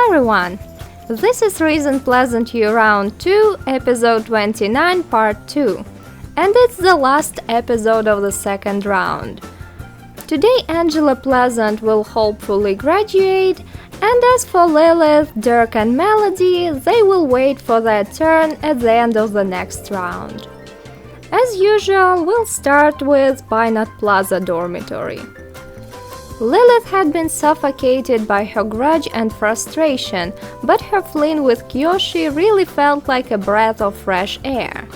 everyone! This is Reason Pleasantview Round 2, Episode 29, Part 2. And it's the last episode of the second round. Today Angela Pleasant will hopefully graduate, and as for Lilith, Dirk and Melody, they will wait for their turn at the end of the next round. As usual, we'll start with Pinot Plaza dormitory. Lilith had been suffocated by her grudge and frustration, but her fling with Kyoshi really felt like a breath of fresh air.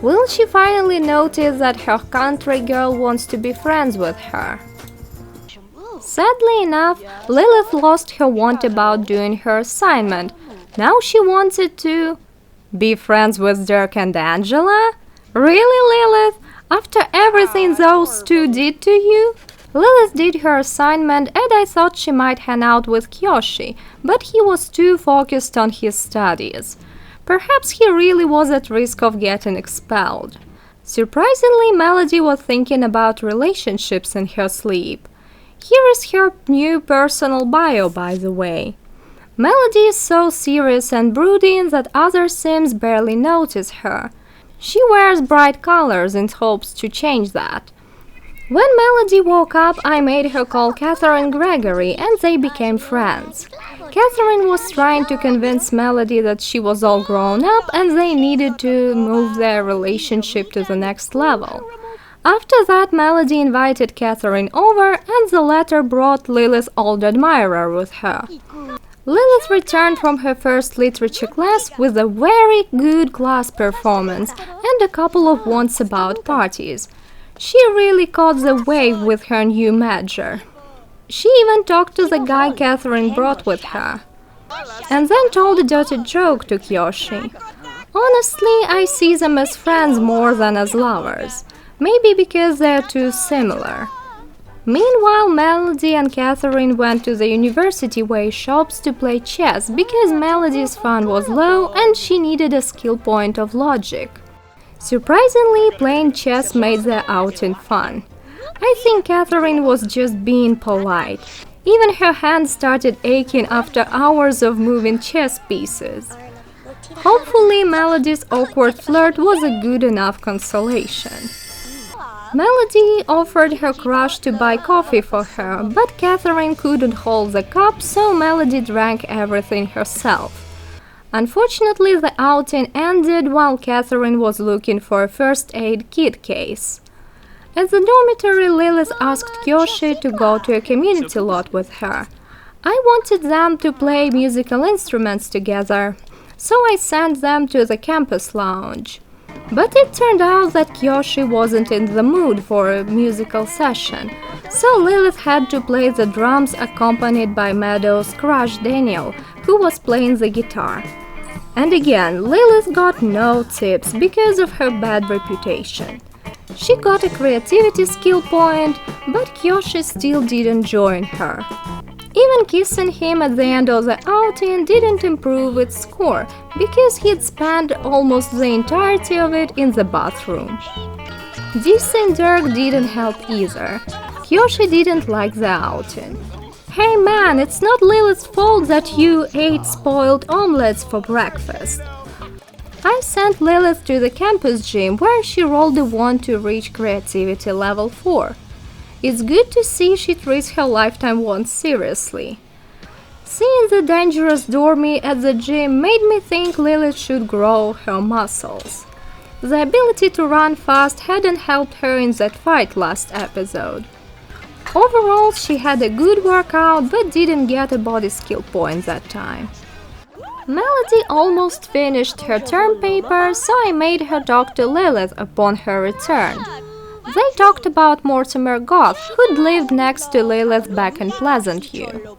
Will she finally notice that her country girl wants to be friends with her? Sadly enough, Lilith lost her want about doing her assignment. Now she wanted to be friends with Dirk and Angela? Really, Lilith? After everything those two did to you? Lilith did her assignment and I thought she might hang out with Kyoshi, but he was too focused on his studies. Perhaps he really was at risk of getting expelled. Surprisingly, Melody was thinking about relationships in her sleep. Here is her new personal bio, by the way. Melody is so serious and brooding that other Sims barely notice her. She wears bright colors in hopes to change that. When Melody woke up, I made her call Catherine Gregory and they became friends. Catherine was trying to convince Melody that she was all grown up and they needed to move their relationship to the next level. After that, Melody invited Catherine over and the latter brought Lilith's old admirer with her. Lilith returned from her first literature class with a very good class performance and a couple of wants about parties. She really caught the wave with her new major. She even talked to the guy Catherine brought with her. And then told a dirty joke to Kyoshi. Honestly, I see them as friends more than as lovers. Maybe because they're too similar. Meanwhile, Melody and Catherine went to the University Way shops to play chess because Melody's fund was low and she needed a skill point of logic. Surprisingly, playing chess made their outing fun. I think Catherine was just being polite. Even her hands started aching after hours of moving chess pieces. Hopefully, Melody's awkward flirt was a good enough consolation. Melody offered her crush to buy coffee for her, but Catherine couldn't hold the cup, so Melody drank everything herself. Unfortunately, the outing ended while Catherine was looking for a first aid kit case. At the dormitory, Lilith asked Kyoshi to go to a community lot with her. I wanted them to play musical instruments together, so I sent them to the campus lounge. But it turned out that Kyoshi wasn't in the mood for a musical session, so Lilith had to play the drums accompanied by Meadow's crush Daniel, who was playing the guitar. And again, Lilith got no tips because of her bad reputation. She got a creativity skill point, but Kyoshi still didn't join her. Even kissing him at the end of the outing didn't improve its score, because he'd spent almost the entirety of it in the bathroom. Dissing Dirk didn't help either. Kyoshi didn't like the outing. Hey man, it's not Lilith's fault that you ate spoiled omelets for breakfast. I sent Lilith to the campus gym where she rolled a wand to reach creativity level 4. It's good to see she treats her lifetime wants seriously. Seeing the dangerous dormy at the gym made me think Lilith should grow her muscles. The ability to run fast hadn't helped her in that fight last episode. Overall, she had a good workout but didn't get a body skill point that time. Melody almost finished her term paper, so I made her talk to Lilith upon her return. They talked about Mortimer Goth, who'd lived next to Lilith back in Pleasantview.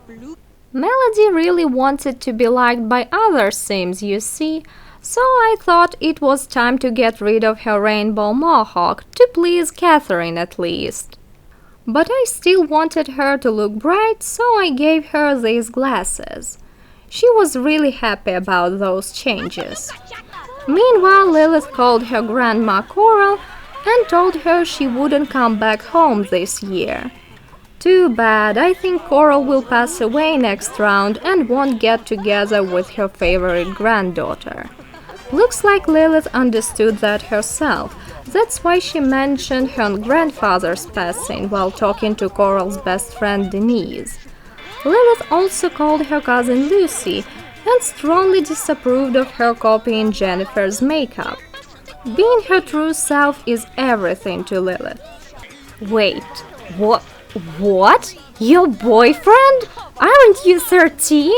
Melody really wanted to be liked by other Sims, you see, so I thought it was time to get rid of her rainbow mohawk, to please Catherine at least. But I still wanted her to look bright, so I gave her these glasses. She was really happy about those changes. Meanwhile, Lilith called her grandma Coral and told her she wouldn't come back home this year. Too bad, I think Coral will pass away next round and won't get together with her favorite granddaughter. Looks like Lilith understood that herself. That's why she mentioned her grandfather's passing while talking to Coral's best friend Denise. Lilith also called her cousin Lucy and strongly disapproved of her copying Jennifer's makeup. Being her true self is everything to Lilith. Wait, what? Your boyfriend? Aren't you 13?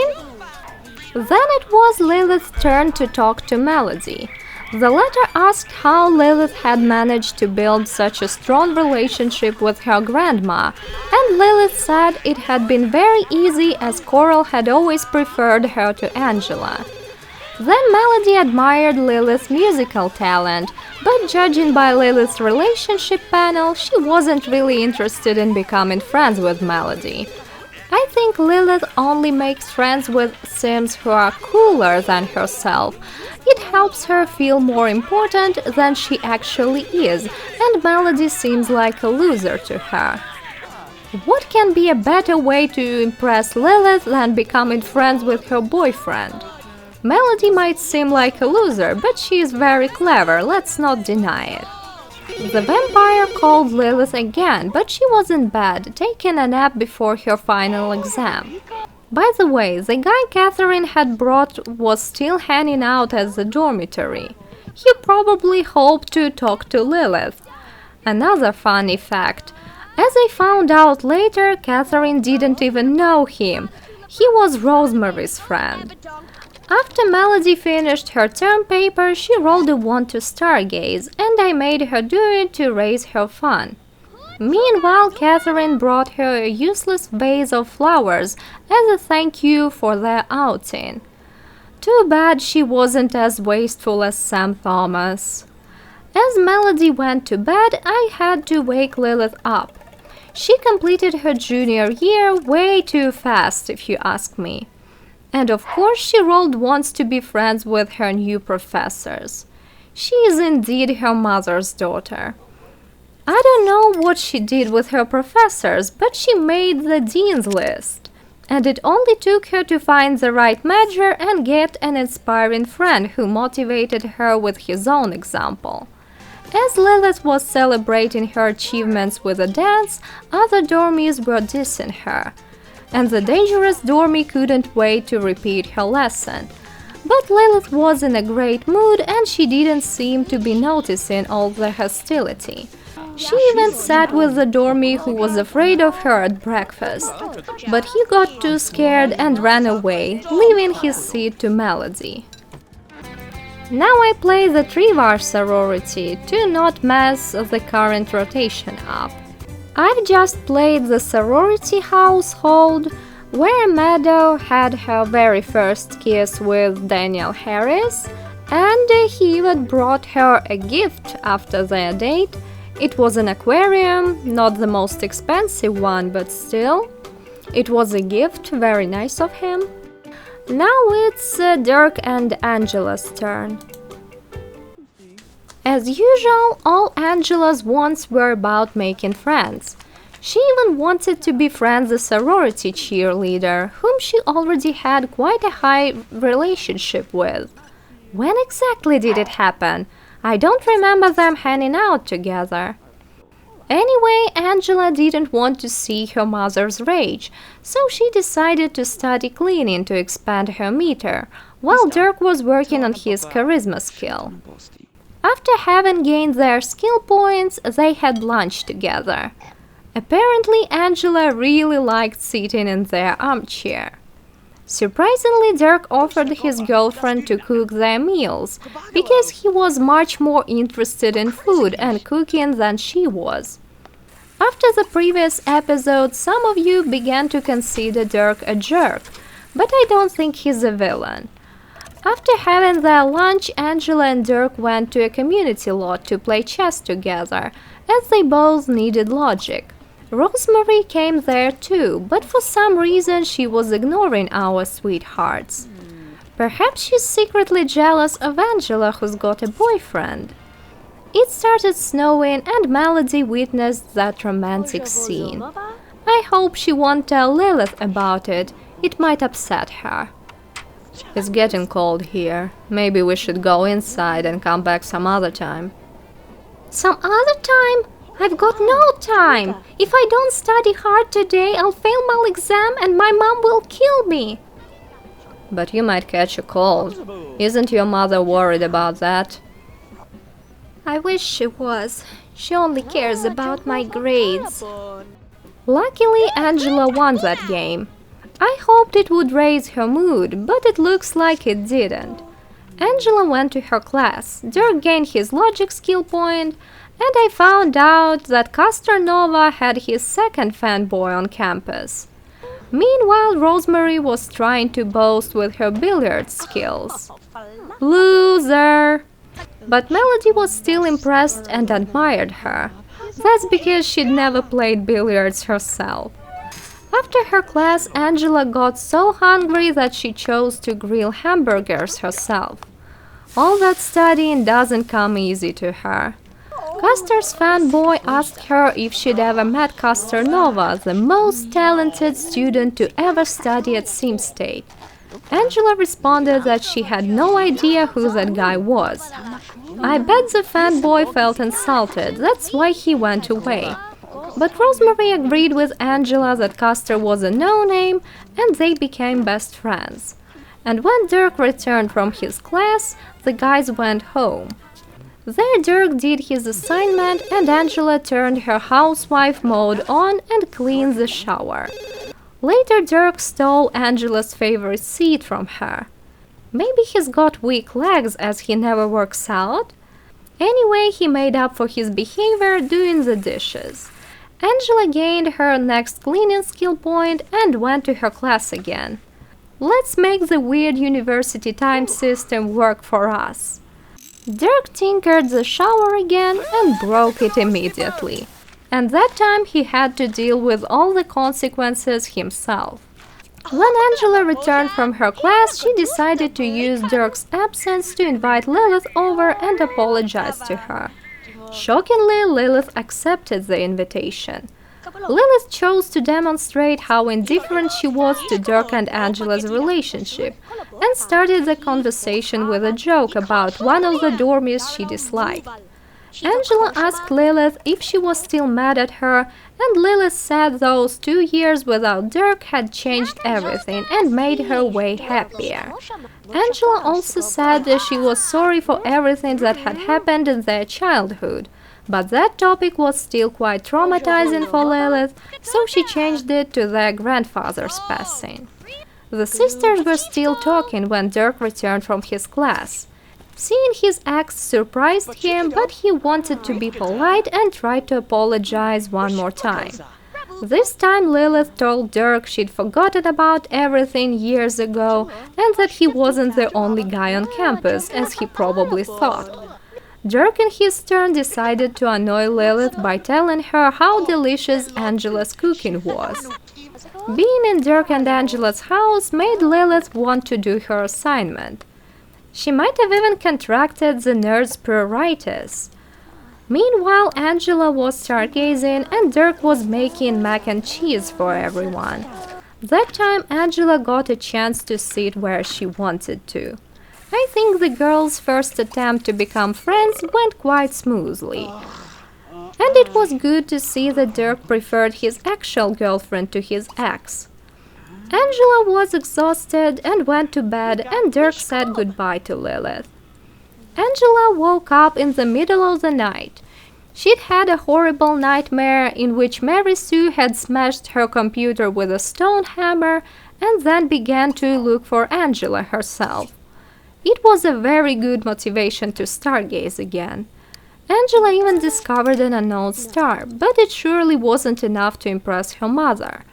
Then it was Lilith's turn to talk to Melody. The letter asked how Lilith had managed to build such a strong relationship with her grandma, and Lilith said it had been very easy as Coral had always preferred her to Angela. Then Melody admired Lilith's musical talent, but judging by Lilith's relationship panel, she wasn't really interested in becoming friends with Melody. I think Lilith only makes friends with Sims who are cooler than herself. It helps her feel more important than she actually is, and Melody seems like a loser to her. What can be a better way to impress Lilith than becoming friends with her boyfriend? Melody might seem like a loser, but she is very clever, let's not deny it. The vampire called Lilith again, but she wasn't bad, taking a nap before her final exam. By the way, the guy Catherine had brought was still hanging out at the dormitory. He probably hoped to talk to Lilith. Another funny fact. As I found out later, Catherine didn't even know him. He was Rosemary's friend. After Melody finished her term paper, she rolled a wand to stargaze, and I made her do it to raise her fun. Meanwhile, Catherine brought her a useless vase of flowers as a thank you for their outing. Too bad she wasn't as wasteful as Sam Thomas. As Melody went to bed, I had to wake Lilith up. She completed her junior year way too fast, if you ask me. And of course she rolled wands to be friends with her new professors. She is indeed her mother's daughter. I don't know what she did with her professors, but she made the dean's list. And it only took her to find the right major and get an inspiring friend who motivated her with his own example. As Lilith was celebrating her achievements with a dance, other dormies were dissing her. And the dangerous dormie couldn't wait to repeat her lesson. But Lilith was in a great mood and she didn't seem to be noticing all the hostility. She even sat with the dormie who was afraid of her at breakfast. But he got too scared and ran away, leaving his seat to Melody. Now I play the Trivar sorority to not mess the current rotation up. I've just played the sorority household, where Meadow had her very first kiss with Daniel Harris, and he even brought her a gift after their date. It was an aquarium, not the most expensive one, but still. It was a gift, very nice of him. Now it's Dirk and Angela's turn. As usual, all Angela's wants were about making friends. She even wanted to befriend the sorority cheerleader, whom she already had quite a high relationship with. When exactly did it happen? I don't remember them hanging out together. Anyway, Angela didn't want to see her mother's rage, so she decided to study cleaning to expand her meter, while Dirk was working on his charisma skill. After having gained their skill points, they had lunch together. Apparently, Angela really liked sitting in their armchair. Surprisingly, Dirk offered his girlfriend to cook their meals, because he was much more interested in food and cooking than she was. After the previous episode, some of you began to consider Dirk a jerk, but I don't think he's a villain. After having their lunch, Angela and Dirk went to a community lot to play chess together, as they both needed logic. Rosemary came there too, but for some reason she was ignoring our sweethearts. Perhaps she's secretly jealous of Angela, who's got a boyfriend. It started snowing and Melody witnessed that romantic scene. I I hope she won't tell Lilith about it. It might upset her. It's getting cold here. Maybe we should go inside and come back some other time. Some other time? I've got no time. If I don't study hard today, I'll fail my exam and my mom will kill me. But you might catch a cold. Isn't your mother worried about that? I wish she was. She only cares about my grades. Luckily, Angela won that game. I hoped it would raise her mood, but it looks like it didn't. Angela went to her class, Dirk gained his logic skill point, and I found out that Castor Nova had his second fanboy on campus. Meanwhile, Rosemary was trying to boast with her billiards skills. Loser! But Melody was still impressed and admired her. That's because she'd never played billiards herself. After her class, Angela got so hungry that she chose to grill hamburgers herself. All that studying doesn't come easy to her. Castor's fanboy asked her if she'd ever met Castor Nova, the most talented student to ever study at Sim State. Angela responded that she had no idea who that guy was. I bet the fanboy felt insulted, that's why he went away. But Rosemary agreed with Angela that Castor was a no-name, and they became best friends. And when Dirk returned from his class, the guys went home. There Dirk did his assignment and Angela turned her housewife mode on and cleaned the shower. Later Dirk stole Angela's favorite seat from her. Maybe he's got weak legs as he never works out? Anyway, he made up for his behavior doing the dishes. Angela gained her next cleaning skill point and went to her class again. Let's make the weird university time system work for us. Dirk tinkered the shower again and broke it immediately. And that time he had to deal with all the consequences himself. When Angela returned from her class, she decided to use Dirk's absence to invite Lilith over and apologize to her. Shockingly, Lilith accepted the invitation. Lilith chose to demonstrate how indifferent she was to Dirk and Angela's relationship and started the conversation with a joke about one of the dormies she disliked. Angela asked Lilith if she was still mad at her, and Lilith said those 2 years without Dirk had changed everything and made her way happier. Angela also said that she was sorry for everything that had happened in their childhood, but that topic was still quite traumatizing for Lilith, so she changed it to their grandfather's passing. The sisters were still talking when Dirk returned from his class. Seeing his ex surprised him, but he wanted to be polite and tried to apologize one more time. This time Lilith told Dirk she'd forgotten about everything years ago and that he wasn't the only guy on campus, as he probably thought. Dirk in his turn decided to annoy Lilith by telling her how delicious Angela's cooking was. Being in Dirk and Angela's house made Lilith want to do her assignment. She might have even contracted the nerd's pruritus. Meanwhile, Angela was stargazing and Dirk was making mac and cheese for everyone. That time Angela got a chance to sit where she wanted to. I think the girls' first attempt to become friends went quite smoothly. And it was good to see that Dirk preferred his actual girlfriend to his ex. Angela was exhausted and went to bed, and Dirk said goodbye to Lilith. Angela woke up in the middle of the night. She'd had a horrible nightmare in which Mary Sue had smashed her computer with a stone hammer and then began to look for Angela herself. It was a very good motivation to stargaze again. Angela even discovered an unknown star, but it surely wasn't enough to impress her mother.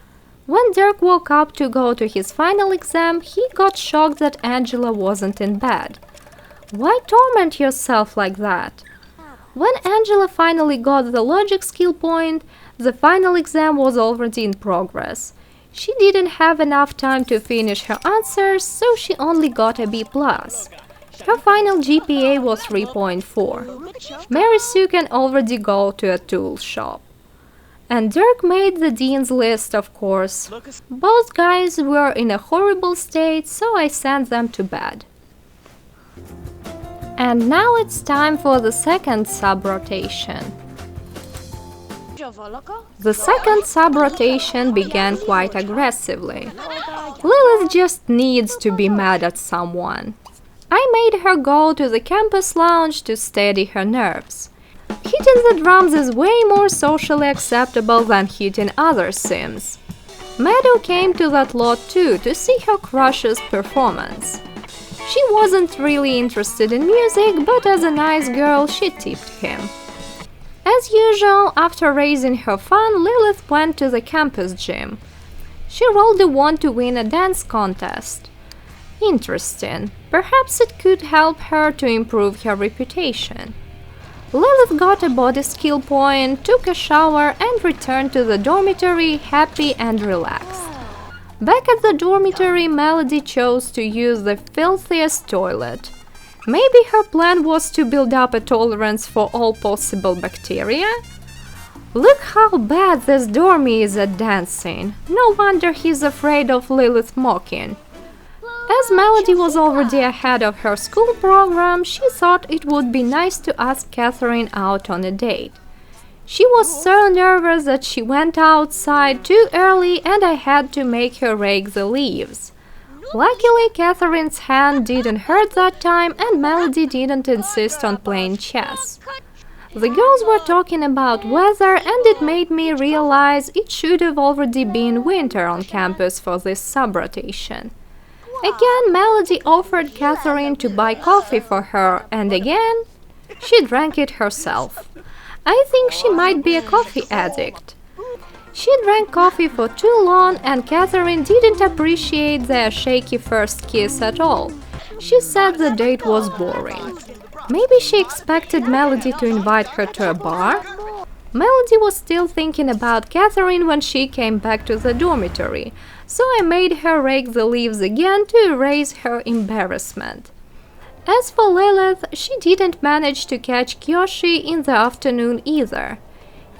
When Dirk woke up to go to his final exam, he got shocked that Angela wasn't in bed. Why torment yourself like that? When Angela finally got the logic skill point, the final exam was already in progress. She didn't have enough time to finish her answers, so she only got a B+. Her final GPA was 3.4. Mary Sue can already go to a tool shop. And Dirk made the dean's list, of course. Both guys were in a horrible state, so I sent them to bed. And now it's time for the second sub-rotation. The second sub-rotation began quite aggressively. Lilith just needs to be mad at someone. I made her go to the campus lounge to steady her nerves. Hitting the drums is way more socially acceptable than hitting other sims. Meadow came to that lot too to see her crush's performance. She wasn't really interested in music, but as a nice girl, she tipped him. As usual, after raising her fun, Lilith went to the campus gym. She rolled a wand to win a dance contest. Interesting. Perhaps it could help her to improve her reputation. Lilith got a body skill point, took a shower, and returned to the dormitory happy and relaxed. Back at the dormitory, Melody chose to use the filthiest toilet. Maybe her plan was to build up a tolerance for all possible bacteria? Look how bad this dormy is at dancing. No wonder he's afraid of Lilith mocking. As Melody was already ahead of her school program, she thought it would be nice to ask Catherine out on a date. She was so nervous that she went outside too early and I had to make her rake the leaves. Luckily, Catherine's hand didn't hurt that time and Melody didn't insist on playing chess. The girls were talking about weather and it made me realize it should have already been winter on campus for this sub-rotation. Again, Melody offered Catherine to buy coffee for her, and again, she drank it herself. I think she might be a coffee addict. She drank coffee for too long, and Catherine didn't appreciate their shaky first kiss at all. She said the date was boring. Maybe she expected Melody to invite her to a bar? Melody was still thinking about Catherine when she came back to the dormitory, so I made her rake the leaves again to erase her embarrassment. As for Lilith, she didn't manage to catch Kyoshi in the afternoon either.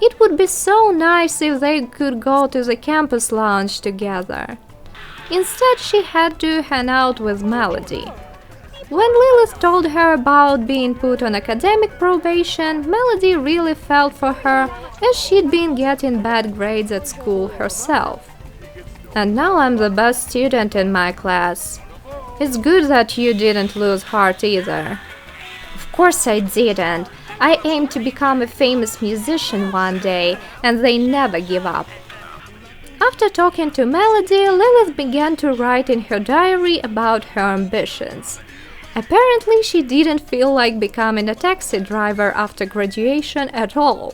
It would be so nice if they could go to the campus lounge together. Instead, she had to hang out with Melody. When Lilith told her about being put on academic probation, Melody really felt for her as she'd been getting bad grades at school herself. And now I'm the best student in my class. It's good that you didn't lose heart either. Of course I didn't. I aim to become a famous musician one day, and they never give up. After talking to Melody, Lilith began to write in her diary about her ambitions. Apparently, she didn't feel like becoming a taxi driver after graduation at all.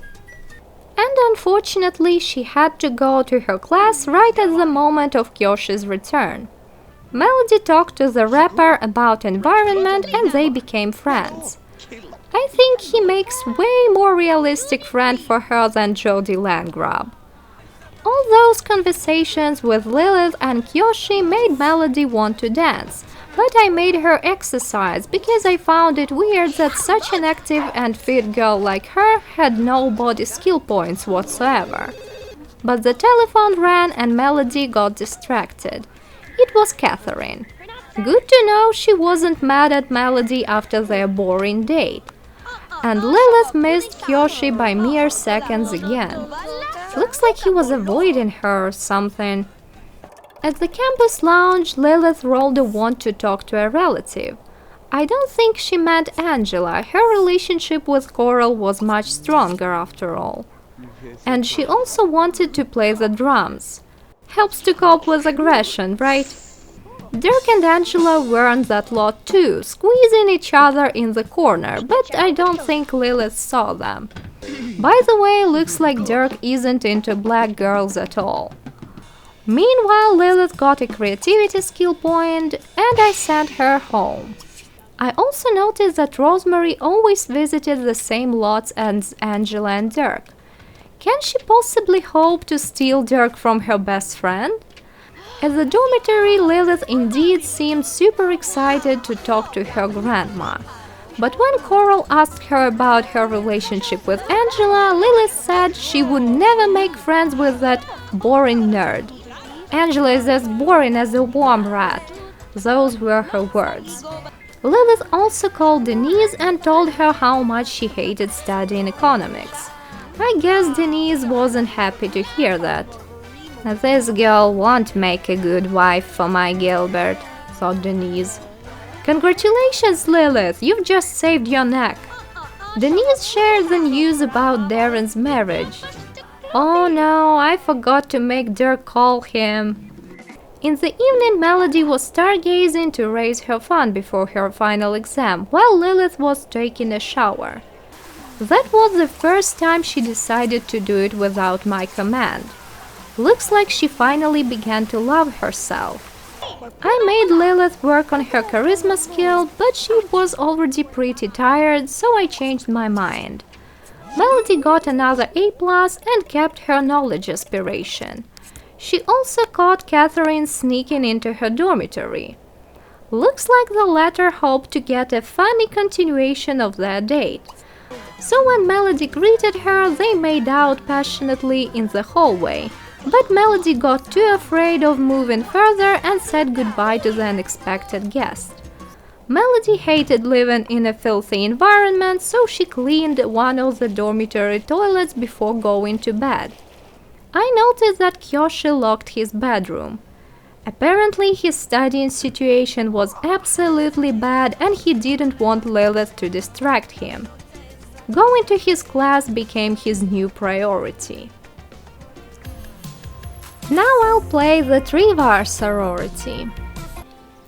And unfortunately, she had to go to her class right at the moment of Kyoshi's return. Melody talked to the rapper about environment and they became friends. I think he makes way more realistic friend for her than Jody Landgrab. All those conversations with Lilith and Kyoshi made Melody want to dance, but I made her exercise because I found it weird that such an active and fit girl like her had no body skill points whatsoever. But the telephone rang and Melody got distracted. It was Catherine. Good to know she wasn't mad at Melody after their boring date. And Lilith missed Kyoshi by mere seconds again. Looks like he was avoiding her or something. At the campus lounge, Lilith rolled a wand to talk to a relative. I don't think she meant Angela. Her relationship with Coral was much stronger after all. And she also wanted to play the drums. Helps to cope with aggression, right? Dirk and Angela were on that lot too, squeezing each other in the corner, but I don't think Lilith saw them. By the way, looks like Dirk isn't into black girls at all. Meanwhile, Lilith got a creativity skill point and I sent her home. I also noticed that Rosemary always visited the same lots as Angela and Dirk. Can she possibly hope to steal Dirk from her best friend? At the dormitory, Lilith indeed seemed super excited to talk to her grandma. But when Coral asked her about her relationship with Angela, Lilith said she would never make friends with that boring nerd. Angela is as boring as a worm rat. Those were her words. Lilith also called Denise and told her how much she hated studying economics. I guess Denise wasn't happy to hear that. This girl won't make a good wife for my Gilbert, thought Denise. Congratulations, Lilith, you've just saved your neck. Denise shared the news about Darren's marriage. Oh no, I forgot to make Dirk call him. In the evening, Melody was stargazing to raise her fund before her final exam, while Lilith was taking a shower. That was the first time she decided to do it without my command. Looks like she finally began to love herself. I made Lilith work on her charisma skill, but she was already pretty tired, so I changed my mind. Melody got another A+ and kept her knowledge aspiration. She also caught Catherine sneaking into her dormitory. Looks like the latter hoped to get a funny continuation of their date. So when Melody greeted her, they made out passionately in the hallway. But Melody got too afraid of moving further and said goodbye to the unexpected guest. Melody hated living in a filthy environment, so she cleaned one of the dormitory toilets before going to bed. I noticed that Kyoshi locked his bedroom. Apparently his studying situation was absolutely bad and he didn't want Lilith to distract him. Going to his class became his new priority. Now I'll play the Trivar sorority.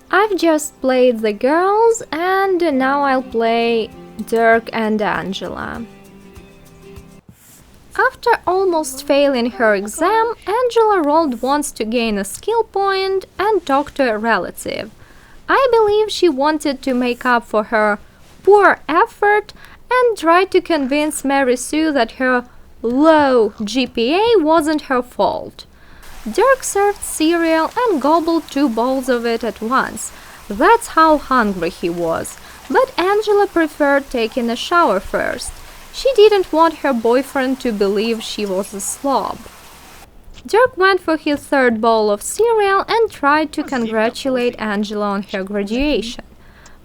I've just played the girls and now I'll play Dirk and Angela. After almost failing her exam, Angela rolled once to gain a skill point and talked to a relative. I believe she wanted to make up for her poor effort and tried to convince Mary Sue that her low GPA wasn't her fault. Dirk served cereal and gobbled 2 bowls of it at once. That's how hungry he was. But Angela preferred taking a shower first. She didn't want her boyfriend to believe she was a slob. Dirk went for his 3rd bowl of cereal and tried to congratulate Angela on her graduation.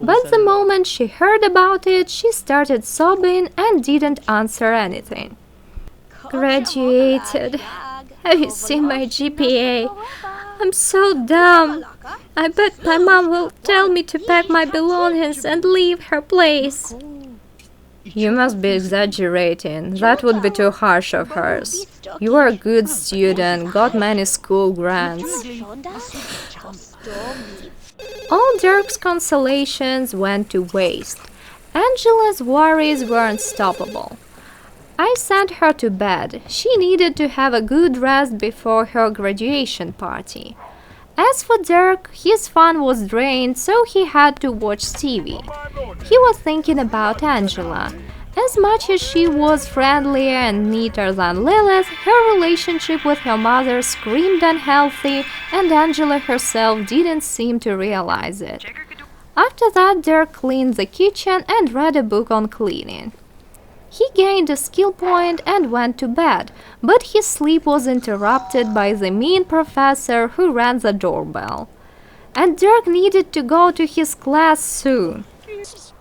But the moment she heard about it, she started sobbing and didn't answer anything. Graduated. Have you seen my GPA? I'm so dumb. I bet my mom will tell me to pack my belongings and leave her place. You must be exaggerating. That would be too harsh of hers. You are a good student, got many school grants. All Dirk's consolations went to waste. Angela's worries were unstoppable. I sent her to bed. She needed to have a good rest before her graduation party. As for Dirk, his fun was drained, so he had to watch TV. He was thinking about Angela. As much as she was friendlier and neater than Lilith, her relationship with her mother screamed unhealthy, and Angela herself didn't seem to realize it. After that, Dirk cleaned the kitchen and read a book on cleaning. He gained a skill point and went to bed, but his sleep was interrupted by the mean professor who rang the doorbell. And Dirk needed to go to his class soon.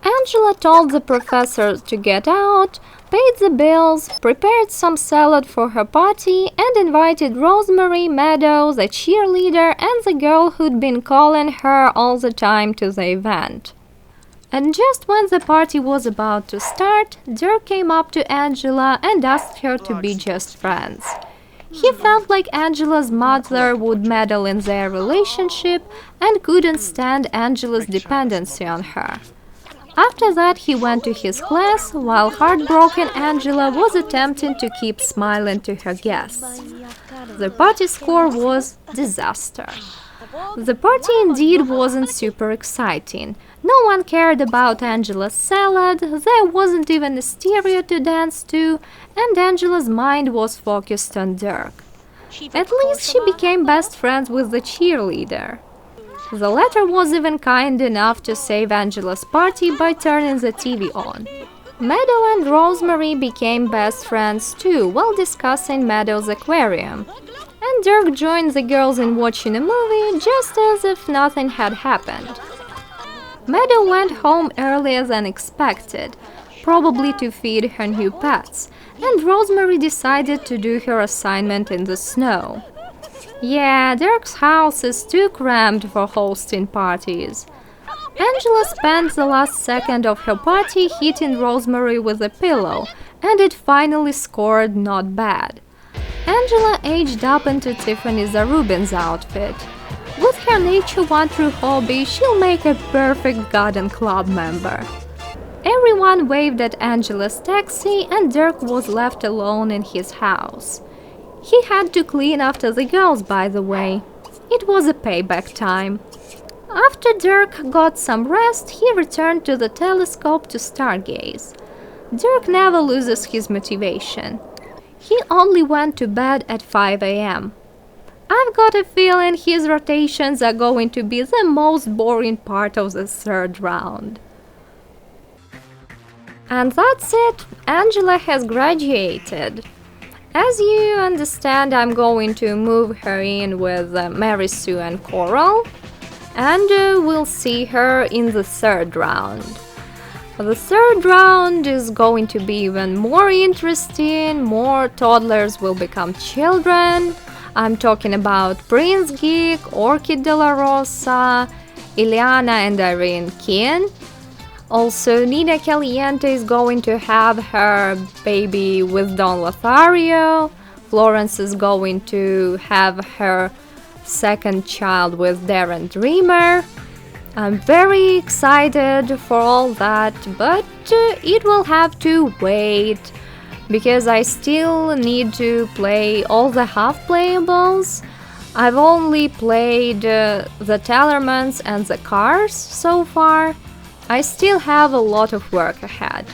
Angela told the professor to get out, paid the bills, prepared some salad for her party, and invited Rosemary Meadows, a cheerleader, and the girl who'd been calling her all the time to the event. And just when the party was about to start, Dirk came up to Angela and asked her to be just friends. He felt like Angela's mother would meddle in their relationship and couldn't stand Angela's dependency on her. After that, he went to his class, while heartbroken Angela was attempting to keep smiling to her guests. The party score was disaster. The party indeed wasn't super exciting. No one cared about Angela's salad, there wasn't even a stereo to dance to, and Angela's mind was focused on Dirk. At least she became best friends with the cheerleader. The latter was even kind enough to save Angela's party by turning the TV on. Meadow and Rosemary became best friends too while discussing Meadow's aquarium. And Dirk joined the girls in watching a movie just as if nothing had happened. Meadow went home earlier than expected, probably to feed her new pets, and Rosemary decided to do her assignment in the snow. Yeah, Dirk's house is too cramped for hosting parties. Angela spent the last second of her party hitting Rosemary with a pillow, and it finally scored not bad. Angela aged up into Tiffany Zarubin's outfit. With her nature one-true hobby, she'll make a perfect garden club member. Everyone waved at Angela's taxi, and Dirk was left alone in his house. He had to clean after the girls, by the way. It was a payback time. After Dirk got some rest, he returned to the telescope to stargaze. Dirk never loses his motivation. He only went to bed at 5 a.m. I've got a feeling his rotations are going to be the most boring part of the third round. And that's it. Angela has graduated. As you understand, I'm going to move her in with Mary Sue and Coral, and we'll see her in the third round. The third round is going to be even more interesting. More toddlers will become children. I'm talking about Prince Geek, Orchid de la Rosa, Ileana and Irene Keane. Also, Nina Caliente is going to have her baby with Don Lothario. Florence is going to have her second child with Darren Dreamer. I'm very excited for all that, but it will have to wait because I still need to play all the half-playables. I've only played the Tellermans and the Cars so far. I still have a lot of work ahead.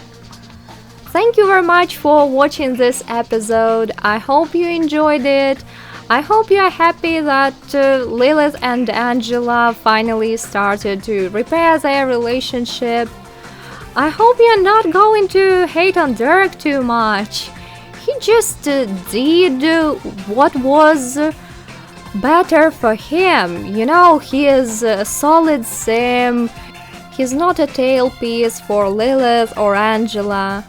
Thank you very much for watching this episode. I hope you enjoyed it. I hope you are happy that Lilith and Angela finally started to repair their relationship. I hope you're not going to hate on Dirk too much. He just did what was better for him. You know, he is a solid sim. He's not a tailpiece for Lilith or Angela.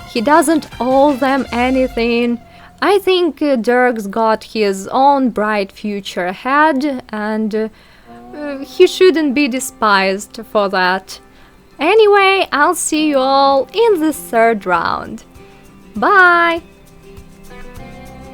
He doesn't owe them anything. I think Dirk's got his own bright future ahead, and he shouldn't be despised for that. Anyway, I'll see you all in the third round. Bye!